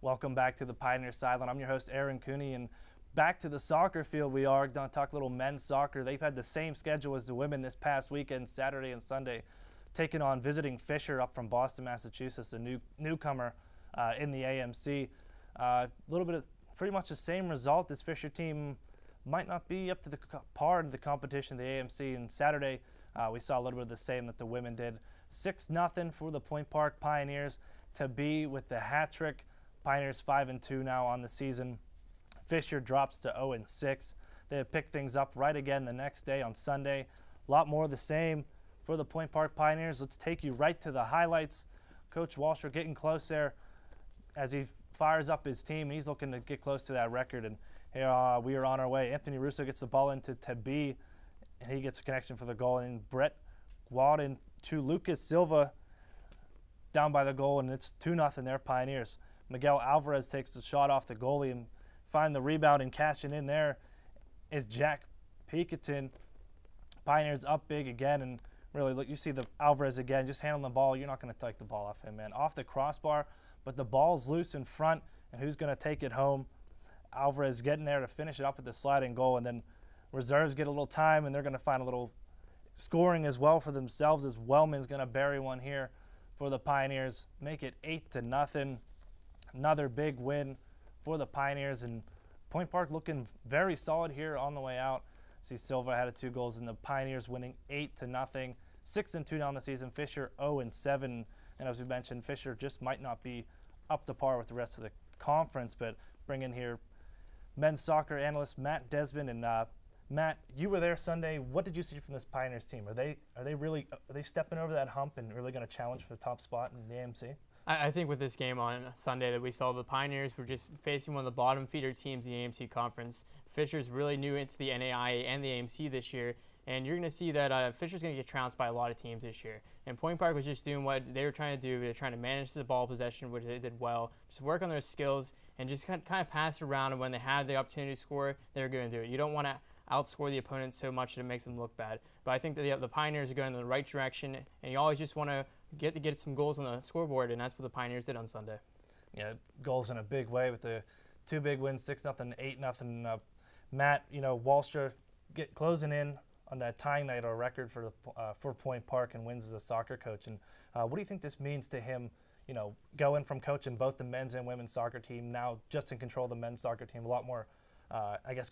Welcome back to the Pioneer Sideline. I'm your host, Aaron Cooney, and back to the soccer field we are. Going to talk a little men's soccer. They've had the same schedule as the women this past weekend, Saturday and Sunday, taking on visiting Fisher up from Boston, Massachusetts, a newcomer in the AMC. A little bit of pretty much the same result. This Fisher team might not be up to the par of the competition of the AMC. And Saturday, we saw a little bit of the same that the women did. 6-0 for the Point Park Pioneers to be with the hat trick. Pioneers 5-2 now on the season. Fisher drops to 0-6. They have picked things up right again the next day on Sunday. A lot more of the same for the Point Park Pioneers. Let's take you right to the highlights. Coach Walsher getting close there as he fires up his team. He's looking to get close to that record. And here we are on our way. Anthony Russo gets the ball into Tabi, and he gets a connection for the goal. And Brett Wadden to Lucas Silva down by the goal, and it's 2-0 there, Pioneers. Miguel Alvarez takes the shot off the goalie and find the rebound, and cashing in there is Jack Peakerton. Pioneers up big again, and really, look, you see the Alvarez again, just handling the ball. You're not going to take the ball off him, man. Off the crossbar, but the ball's loose in front, and who's going to take it home? Alvarez getting there to finish it up with the sliding goal, and then reserves get a little time, and they're going to find a little scoring as well for themselves as Wellman's going to bury one here for the Pioneers, make it 8-0. Another big win for the Pioneers, and Point Park looking very solid here on the way out. See, Silva had 2 goals, and the Pioneers winning 8-0, 6-2 down the season. Fisher 0-7, and as we mentioned, Fisher just might not be up to par with the rest of the conference. But bring in here men's soccer analyst Matt Desmond, and Matt, you were there Sunday. What did you see from this Pioneers team? Are they stepping over that hump and really going to challenge for the top spot in the AMC? I think with this game on Sunday that we saw, the Pioneers were just facing one of the bottom feeder teams in the AMC Conference. Fisher's really new into the NAIA and the AMC this year, and you're going to see that Fisher's going to get trounced by a lot of teams this year. And Point Park was just doing what they were trying to do. They're trying to manage the ball possession, which they did well, just work on their skills, and just kind of pass around. And when they had the opportunity to score, they were going to do it. You don't want to outscore the opponent so much that it makes them look bad. But I think that the Pioneers are going in the right direction, and you always just want to get some goals on the scoreboard, and that's what the Pioneers did on Sunday. Yeah, goals in a big way with the 2 big wins, 6-0, 8-0. Matt, Walsher closing in on that tying that record for Point Park and wins as a soccer coach. And what do you think this means to him? Going from coaching both the men's and women's soccer team, now just in control of the men's soccer team, a lot more,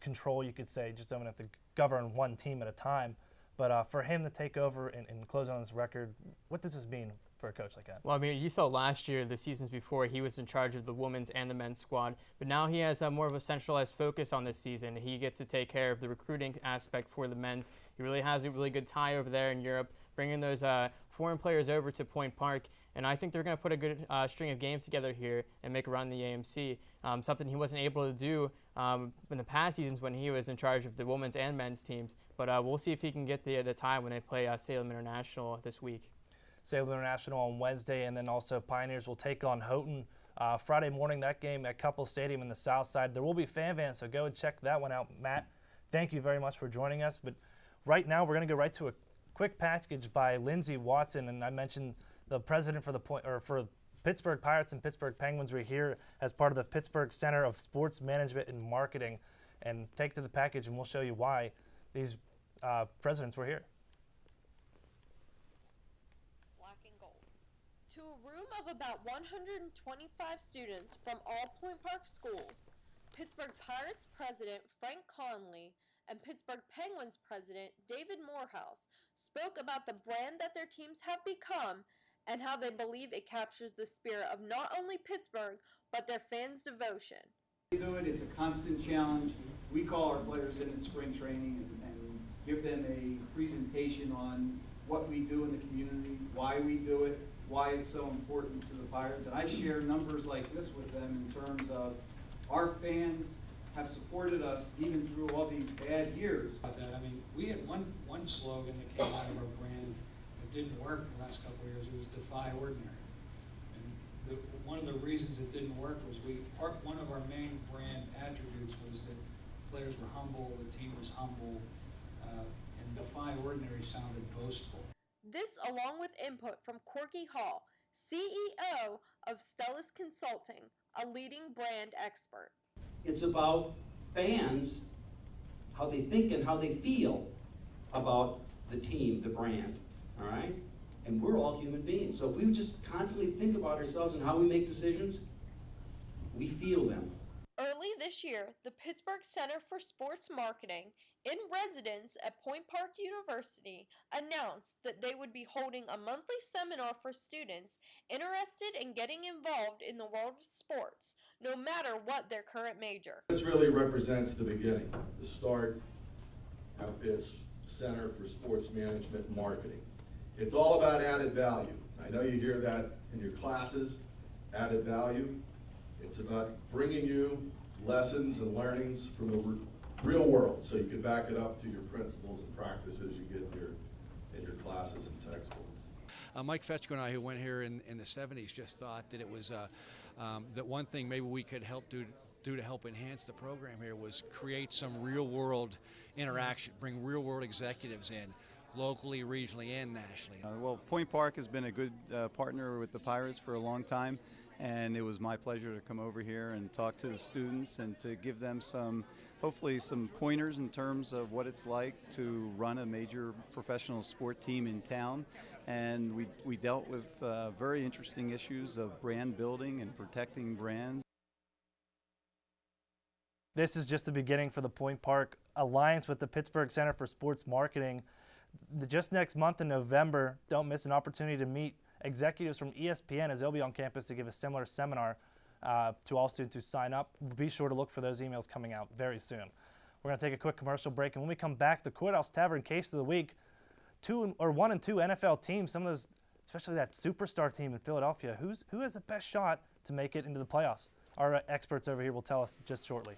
control, you could say, just don't have to govern one team at a time. But for him to take over and close on this record, what does this mean for a coach like that? Well, I mean, you saw last year, the seasons before, he was in charge of the women's and the men's squad. But now he has more of a centralized focus on this season. He gets to take care of the recruiting aspect for the men's. He really has a really good tie over there in Europe, bringing those foreign players over to Point Park. And I think they're going to put a good string of games together here and make a run in the AMC, something he wasn't able to do in the past seasons when he was in charge of the women's and men's teams. But we'll see if he can get the tie when they play Salem International this week. Salem International on Wednesday, and then also Pioneers will take on Houghton Friday morning, that game at Couple Stadium in the south side. There will be fan vans, so go and check that one out. Matt, thank you very much for joining us. But right now we're going to go right to a quick package by Lindsey Watson, and I mentioned the president for Pittsburgh Pirates and Pittsburgh Penguins. We're here as part of the Pittsburgh Center of Sports Management and Marketing, and take to the package and we'll show you why these presidents were here. Black and gold. To a room of about 125 students from all Point Park schools, Pittsburgh Pirates president Frank Conley and Pittsburgh Penguins president David Morehouse spoke about the brand that their teams have become and how they believe it captures the spirit of not only Pittsburgh, but their fans' devotion. It's a constant challenge. We call our players in spring training and give them a presentation on what we do in the community, why we do it, why it's so important to the Pirates. And I share numbers like this with them in terms of our fans have supported us even through all these bad years. I mean, we had one slogan that came out of our brand that didn't work the last couple of years. It was Defy Ordinary. And one of the reasons it didn't work was one of our main brand attributes was that players were humble, the team was humble, and Defy Ordinary sounded boastful. This, along with input from Corky Hall, CEO of Stellus Consulting, a leading brand expert. It's about fans, how they think and how they feel about the team, the brand, all right? And we're all human beings, so if we just constantly think about ourselves and how we make decisions, we feel them. Early this year, the Pittsburgh Center for Sports Marketing, in residence at Point Park University, announced that they would be holding a monthly seminar for students interested in getting involved in the world of sports, no matter what their current major. This really represents the beginning, the start of this Center for Sports Management Marketing. It's all about added value. I know you hear that in your classes, added value. It's about bringing you lessons and learnings from the real world, so you can back it up to your principles and practices you get in your classes and textbooks. Mike Fetchko and I, who went here in the 70s, just thought that it was that one thing maybe we could help do to help enhance the program here was create some real-world interaction, bring real-world executives in, locally, regionally, and nationally. Well, Point Park has been a good partner with the Pirates for a long time, and it was my pleasure to come over here and talk to the students and to give them hopefully some pointers in terms of what it's like to run a major professional sport team in town. And we dealt with very interesting issues of brand building and protecting brands. This is just the beginning for the Point Park Alliance with the Pittsburgh Center for Sports Marketing. Just next month in November, don't miss an opportunity to meet executives from ESPN as they'll be on campus to give a similar seminar to all students who sign up. Be sure to look for those emails coming out very soon. We're going to take a quick commercial break, and when we come back, the Courthouse Tavern Case of the Week, 1 and 2 NFL teams, some of those, especially that superstar team in Philadelphia, who has the best shot to make it into the playoffs? Our experts over here will tell us just shortly.